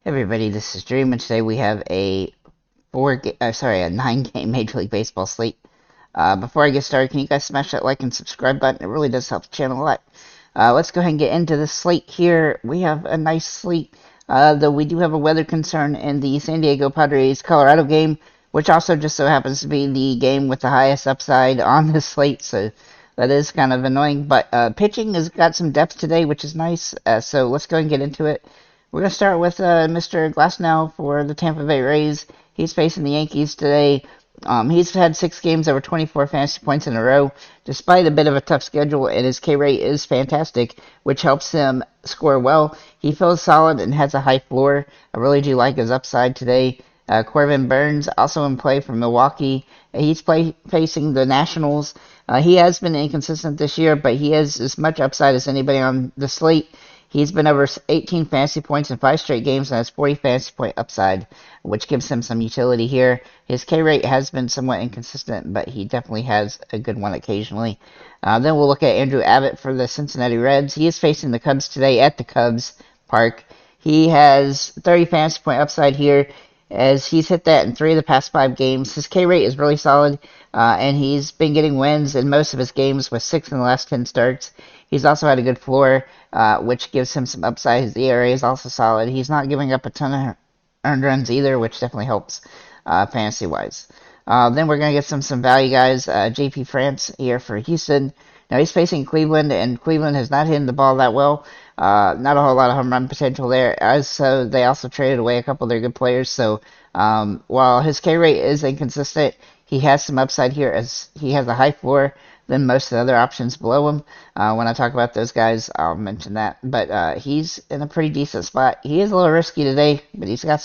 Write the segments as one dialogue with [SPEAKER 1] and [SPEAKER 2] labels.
[SPEAKER 1] Hey everybody, this is Dream, and today we have a 9-game Major League Baseball slate. Before I get started, can you guys smash that like and subscribe button? It really does help the channel a lot. Let's go ahead and get into the slate here. We have a nice slate, though we do have a weather concern in the San Diego Padres-Colorado game, which also just so happens to be the game with the highest upside on this slate, so that is kind of annoying. But pitching has got some depth today, which is nice, so let's go ahead and get into it. We're going to start with Mr. Glasnow for the Tampa Bay Rays. He's facing the Yankees today. He's had 6 games over 24 fantasy points in a row, despite a bit of a tough schedule, and his K rate is fantastic, which helps him score well. He feels solid and has a high floor. I really do like his upside today. Corbin Burns, also in play for Milwaukee. He's facing the Nationals. He has been inconsistent this year, but he has as much upside as anybody on the slate. He's been over 18 fantasy points in 5 straight games and has 40 fantasy point upside, which gives him some utility here. His K rate has been somewhat inconsistent, but he definitely has a good one occasionally. Then we'll look at Andrew Abbott for the Cincinnati Reds. He is facing the Cubs today at the Cubs Park. He has 30 fantasy point upside here, as he's hit that in 3 of the past 5 games. His K rate is really solid, and he's been getting wins in most of his games with 6 in the last 10 starts. He's also had a good floor, which gives him some upside. His ERA is also solid. He's not giving up a ton of earned runs either, which definitely helps fantasy-wise. Then we're going to get some value guys. JP France here for Houston. Now he's facing Cleveland, and Cleveland has not hit the ball that well. Not a whole lot of home run potential there. So they also traded away a couple of their good players. So while his K rate is inconsistent, he has some upside here, as he has a high floor than most of the other options below him. When I talk about those guys, I'll mention that. But he's in a pretty decent spot. He is a little risky today, but he's got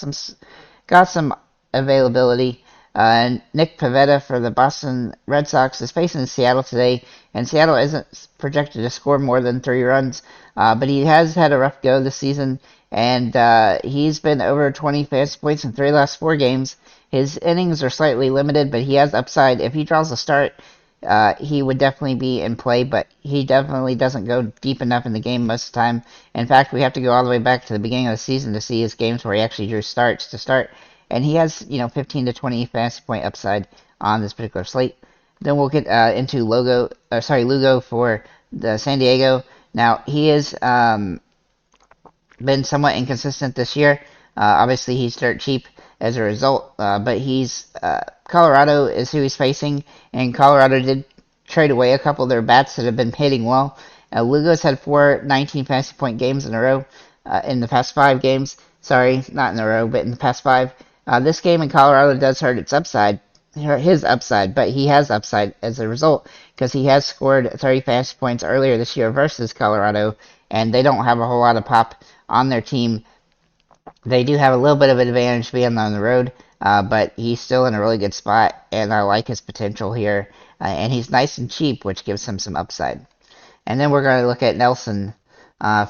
[SPEAKER 1] some availability. Nick Pivetta for the Boston Red Sox is facing Seattle today, and Seattle isn't projected to score more than 3 runs, but he has had a rough go this season, and he's been over 20 fantasy points in 3 of the last 4 games. His innings are slightly limited, but he has upside. If he draws a start, he would definitely be in play, but he definitely doesn't go deep enough in the game most of the time. In fact, we have to go all the way back to the beginning of the season to see his games where he actually drew starts to start. And he has, 15 to 20 fantasy point upside on this particular slate. Then we'll get into Lugo for the San Diego. Now, he has been somewhat inconsistent this year. Obviously, he's dirt cheap as a result, but Colorado is who he's facing, and Colorado did trade away a couple of their bats that have been hitting well. Lugo's had 4 19 fantasy point games in a row in the past 5 games. Sorry, not in a row, but in the past 5. This game in Colorado does hurt his upside, but he has upside as a result, because he has scored 30 fantasy points earlier this year versus Colorado, and they don't have a whole lot of pop on their team. They do have a little bit of an advantage being on the road, but he's still in a really good spot, and I like his potential here. And he's nice and cheap, which gives him some upside. And then we're going to look at Nelson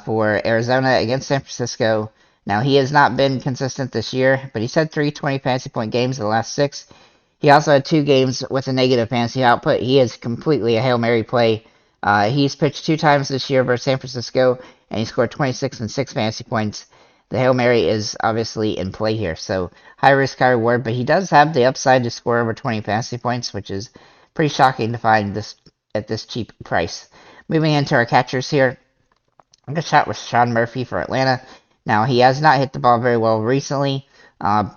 [SPEAKER 1] for Arizona against San Francisco. Now, he has not been consistent this year, but he's had 3 20 fantasy point games in the last 6. He also had 2 games with a negative fantasy output. He is completely a Hail Mary play. He's pitched 2 times this year versus San Francisco, and he scored 26 and 6 fantasy points. The Hail Mary is obviously in play here, so high risk, high reward, but he does have the upside to score over 20 fantasy points, which is pretty shocking to find this at this cheap price. Moving into our catchers here, I'm going to chat with Sean Murphy for Atlanta. Now, he has not hit the ball very well recently, been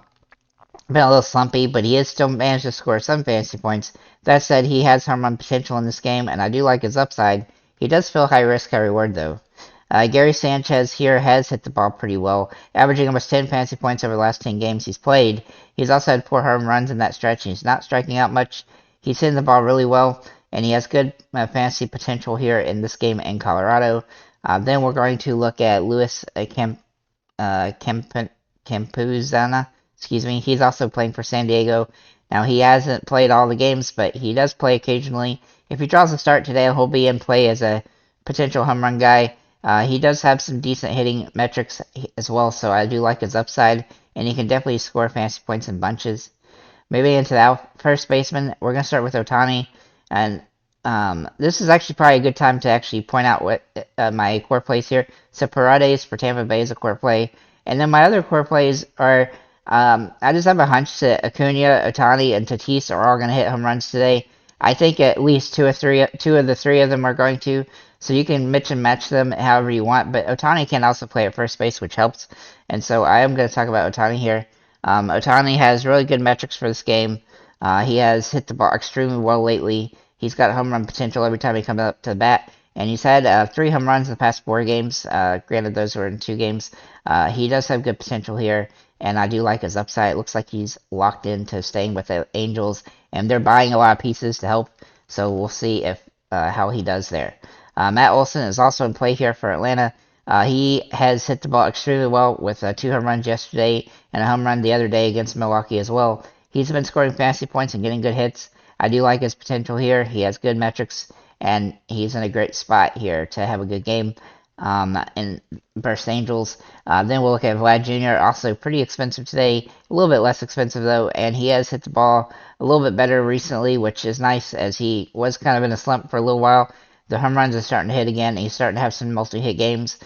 [SPEAKER 1] a little slumpy, but he has still managed to score some fantasy points. That said, he has home run potential in this game, and I do like his upside. He does feel high risk, high reward, though. Gary Sanchez here has hit the ball pretty well, averaging almost 10 fantasy points over the last 10 games he's played. He's also had 4 home runs in that stretch, and he's not striking out much. He's hitting the ball really well, and he has good fantasy potential here in this game in Colorado. Then we're going to look at Luis Campuzana. He's also playing for San Diego. Now, he hasn't played all the games, but he does play occasionally. If he draws a start today, he'll be in play as a potential home run guy. He does have some decent hitting metrics as well, so I do like his upside, and he can definitely score fantasy points in bunches. Moving into the first baseman, we're going to start with Ohtani, and this is actually probably a good time to actually point out what my core plays here. So Paredes for Tampa Bay is a core play, And then my other core plays are, I just have a hunch that Acuna, Otani, and Tatis are all going to hit home runs today. I think at least two of the three of them are going to. So you can mix and match them however you want. But Otani can also play at first base, which helps. And so I am going to talk about Otani here. Otani has really good metrics for this game. He has hit the ball extremely well lately. He's got home run potential every time he comes up to the bat. And he's had 3 home runs in the past 4 games. Granted, those were in 2 games. He does have good potential here, and I do like his upside. It looks like he's locked into staying with the Angels, and they're buying a lot of pieces to help. So we'll see if how he does there. Matt Olson is also in play here for Atlanta. He has hit the ball extremely well with 2 home runs yesterday and a home run the other day against Milwaukee as well. He's been scoring fantasy points and getting good hits. I do like his potential here. He has good metrics, and he's in a great spot here to have a good game in versus Angels. Then we'll look at Vlad Jr., also pretty expensive today, a little bit less expensive though, and he has hit the ball a little bit better recently, which is nice as he was kind of in a slump for a little while. The home runs are starting to hit again, and he's starting to have some multi-hit games.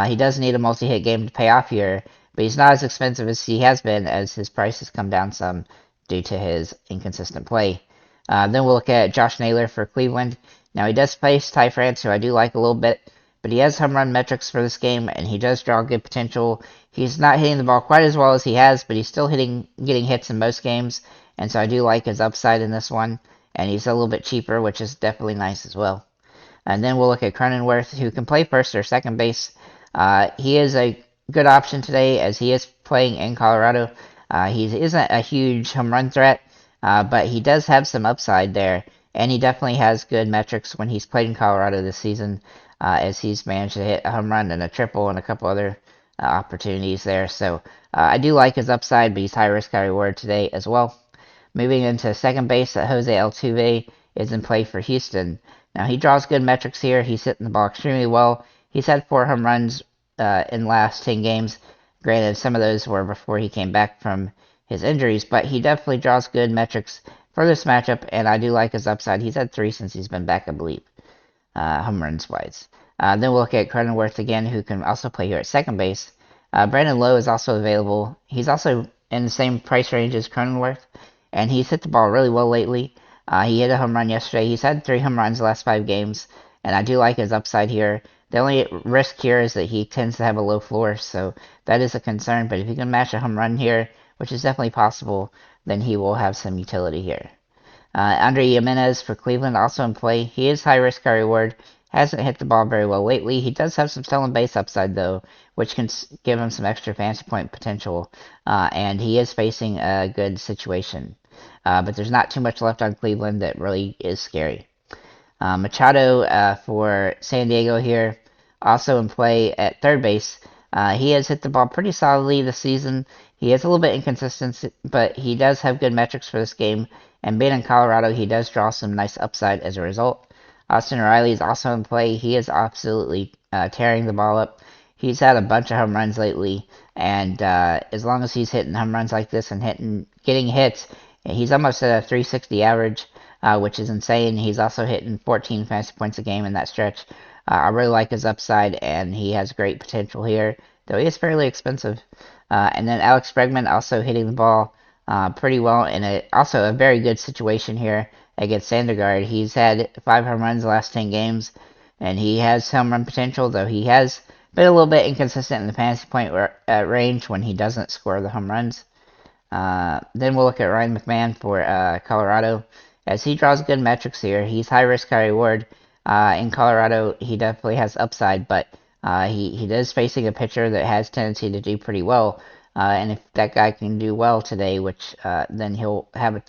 [SPEAKER 1] He does need a multi-hit game to pay off here, but he's not as expensive as he has been as his price has come down some due to his inconsistent play. Then we'll look at Josh Naylor for Cleveland. Now, he does face Ty France, who I do like a little bit, but he has home run metrics for this game, and he does draw good potential. He's not hitting the ball quite as well as he has, but he's still getting hits in most games, and so I do like his upside in this one, and he's a little bit cheaper, which is definitely nice as well. And then we'll look at Cronenworth, who can play first or second base. He is a good option today, as he is playing in Colorado. He isn't a huge home run threat, but he does have some upside there, and he definitely has good metrics when he's played in Colorado this season, as he's managed to hit a home run and a triple and a couple other opportunities there. So I do like his upside, but he's high risk, high reward today as well. Moving into second base, Jose Altuve is in play for Houston. Now, he draws good metrics here. He's hitting the ball extremely well. He's had 4 home runs in the last 10 games. Granted, some of those were before he came back from his injuries, but he definitely draws good metrics for this matchup, and I do like his upside. He's had 3 since he's been back, I believe, home runs wise. Then we'll look at Cronenworth again, who can also play here at second base. Brandon Lowe is also available. He's also in the same price range as Cronenworth, and he's hit the ball really well lately. He hit a home run yesterday. He's had 3 home runs the last 5 games, and I do like his upside here. The only risk here is that he tends to have a low floor, so that is a concern. But if he can match a home run here, which is definitely possible, then he will have some utility here. Andre Jimenez for Cleveland also in play. He is high risk, high reward. Hasn't hit the ball very well lately. He does have some stolen base upside, though, which can give him some extra fantasy point potential, and he is facing a good situation. But there's not too much left on Cleveland that really is scary. Machado for San Diego here, also in play at third base. He has hit the ball pretty solidly this season. He is a little bit inconsistent, but he does have good metrics for this game. And being in Colorado, he does draw some nice upside as a result. Austin Riley is also in play. He is absolutely tearing the ball up. He's had a bunch of home runs lately, and as long as he's hitting home runs like this and getting hits, he's almost at a 360 average, which is insane. He's also hitting 14 fantasy points a game in that stretch. I really like his upside, and he has great potential here, though he is fairly expensive. And then Alex Bregman also hitting the ball pretty well in also a very good situation here against Syndergaard. He's had 5 home runs the last 10 games, and he has home run potential, though he has been a little bit inconsistent in the fantasy point range when he doesn't score the home runs. Then we'll look at Ryan McMahon for Colorado, as he draws good metrics here. He's high risk, high reward. In Colorado, he definitely has upside, but he is facing a pitcher that has tendency to do pretty well. And if that guy can do well today, which then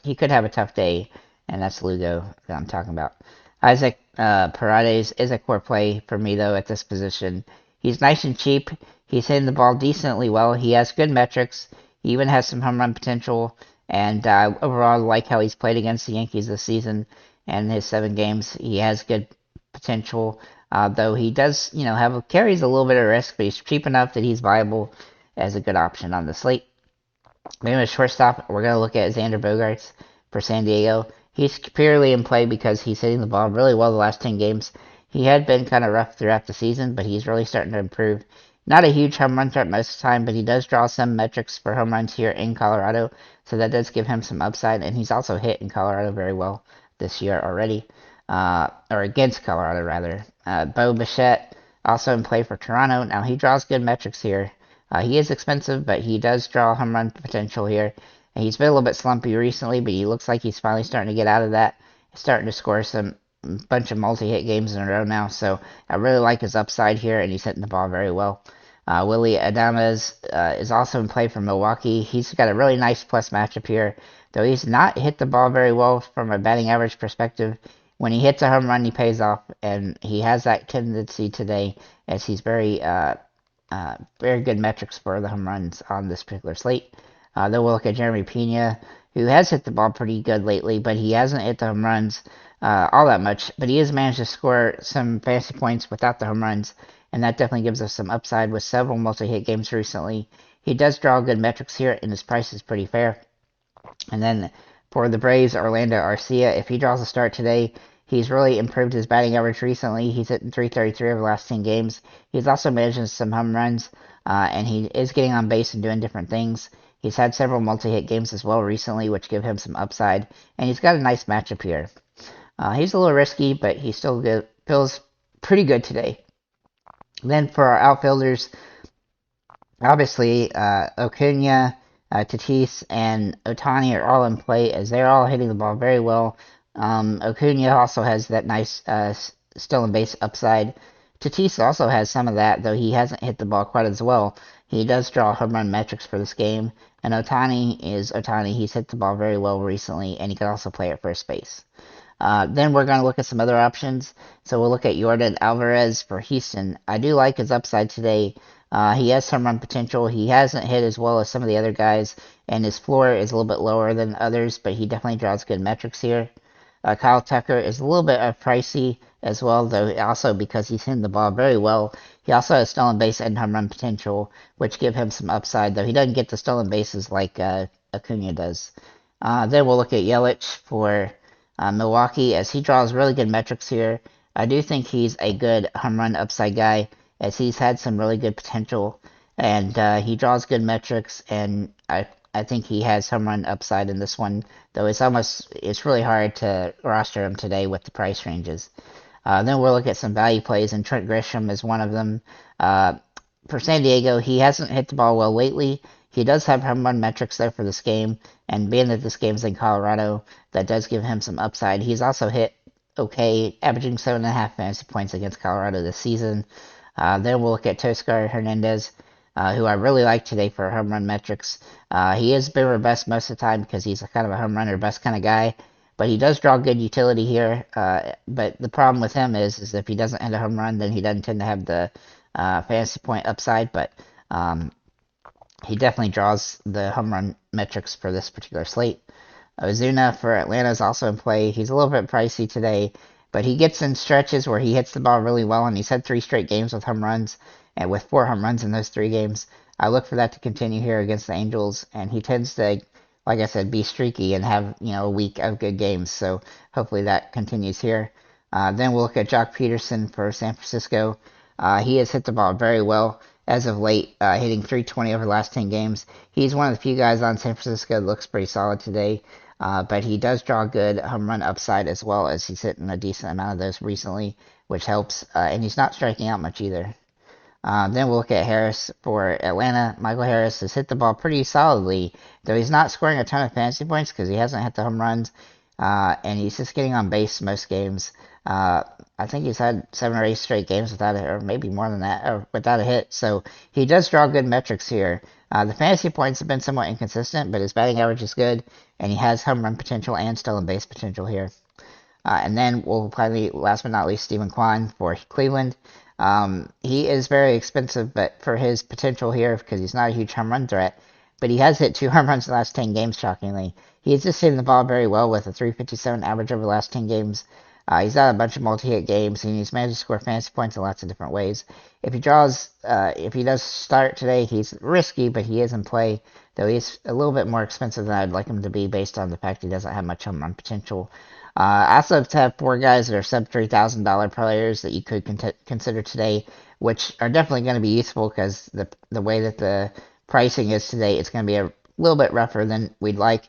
[SPEAKER 1] he could have a tough day, and that's Lugo that I'm talking about. Isaac Paredes is a core play for me, though, at this position. He's nice and cheap. He's hitting the ball decently well. He has good metrics. He even has some home run potential, and overall, I like how he's played against the Yankees this season. And his 7 games, he has good potential, though he does, carries a little bit of risk, but he's cheap enough that he's viable as a good option on the slate. Maybe a shortstop, we're going to look at Xander Bogaerts for San Diego. He's purely in play because he's hitting the ball really well the last 10 games. He had been kind of rough throughout the season, but he's really starting to improve. Not a huge home run threat most of the time, but he does draw some metrics for home runs here in Colorado, so that does give him some upside, and he's also hit in Colorado very well this year already, or against Colorado, rather. Bo Bichette, also in play for Toronto. Now, he draws good metrics here. He is expensive, but he does draw home run potential here. And he's been a little bit slumpy recently, but he looks like he's finally starting to get out of that. He's starting to score some bunch of multi-hit games in a row now, so I really like his upside here, and he's hitting the ball very well. Willie Adames is also in play for Milwaukee. He's got a really nice plus matchup here, though he's not hit the ball very well from a batting average perspective. When he hits a home run, he pays off, and he has that tendency today, as he's very good metrics for the home runs on this particular slate. Then we'll look at Jeremy Pena, who has hit the ball pretty good lately, but he hasn't hit the home runs all that much. But he has managed to score some fantasy points without the home runs, and that definitely gives us some upside with several multi-hit games recently. He does draw good metrics here, and his price is pretty fair. And then for the Braves, Orlando Arcia, if he draws a start today, he's really improved his batting average recently. He's hitting .333 over the last 10 games. He's also managing some home runs, and he is getting on base and doing different things. He's had several multi-hit games as well recently, which give him some upside, and he's got a nice matchup here. He's a little risky, but he still feels pretty good today. Then for our outfielders, obviously Acuna, Tatis, and Ohtani are all in play, as they're all hitting the ball very well. Acuna also has that nice stolen base upside. Tatis also has some of that, though he hasn't hit the ball quite as well. He does draw home run metrics for this game. And Ohtani is Ohtani. He's hit the ball very well recently, and he can also play at first base. Then we're going to look at some other options. So we'll look at Yordan Alvarez for Houston. I do like his upside today. He has some run potential. He hasn't hit as well as some of the other guys, and his floor is a little bit lower than others, but he definitely draws good metrics here. Kyle Tucker is a little bit pricey as well, though also because he's hitting the ball very well. He also has stolen base and home run potential, which give him some upside, though he doesn't get the stolen bases like Acuna does. Then we'll look at Yelich for Milwaukee, as he draws really good metrics here. I do think he's a good home run upside guy, as he's had some really good potential, and he draws good metrics, and I think he has home run upside in this one, though it's really hard to roster him today with the price ranges. Then we'll look at some value plays, and Trent Grisham is one of them. For San Diego, he hasn't hit the ball well lately. He does have home run metrics there for this game, and being that this game's in Colorado, that does give him some upside. He's also hit okay, averaging 7.5 fantasy points against Colorado this season. Then we'll look at Toscar Hernandez, who I really like today for home run metrics. He is been best most of the time because he's kind of a home runner best kind of guy, but he does draw good utility here. But the problem with him is if he doesn't hit a home run, then he doesn't tend to have the fantasy point upside, but he definitely draws the home run metrics for this particular slate. Ozuna for Atlanta is also in play. He's a little bit pricey today, but he gets in stretches where he hits the ball really well, and he's had 3 straight games with home runs, and with 4 home runs in those 3 games. I look for that to continue here against the Angels, and he tends to, like I said, be streaky and have a week of good games, so hopefully that continues here. Then we'll look at Jock Peterson for San Francisco. He has hit the ball very well as of late, hitting .320 over the last 10 games. He's one of the few guys on San Francisco that looks pretty solid today, but he does draw good home run upside as well, as he's hitting a decent amount of those recently, which helps, and he's not striking out much either. Then we'll look at Harris for Atlanta. Michael Harris has hit the ball pretty solidly, though he's not scoring a ton of fantasy points because he hasn't hit the home runs, and he's just getting on base most games. I think he's had 7 or 8 straight games without it, or maybe more than that, or without a hit. So he does draw good metrics here. The fantasy points have been somewhat inconsistent, but his batting average is good, and he has home run potential and stolen base potential here. And then we'll finally, last but not least, Stephen Kwan for Cleveland. He is very expensive, but for his potential here, because he's not a huge home run threat, but he has hit 2 home runs in the last 10 games, shockingly. He's just hitting the ball very well with a .357 average over the last 10 games. He's had a bunch of multi-hit games, and he's managed to score fantasy points in lots of different ways. If he does start today, he's risky, but he is in play, though he's a little bit more expensive than I'd like him to be based on the fact he doesn't have much home run potential. I also have 4 guys that are sub $3,000 players that you could consider today. which are definitely going to be useful because the way that the pricing is today, it's going to be a little bit rougher than we'd like.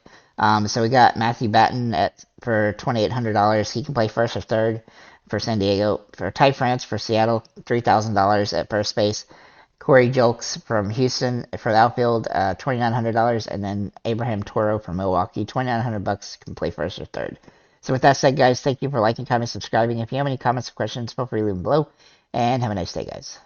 [SPEAKER 1] So we got Matthew Batten for $2,800. He can play first or third for San Diego. For Ty France for Seattle, $3,000 at first base. Corey Julks from Houston for the outfield, $2,900, and then Abraham Toro from Milwaukee, $2,900 can play first or third. So with that said, guys, thank you for liking, commenting, subscribing. If you have any comments or questions, feel free to leave them below, and have a nice day, guys.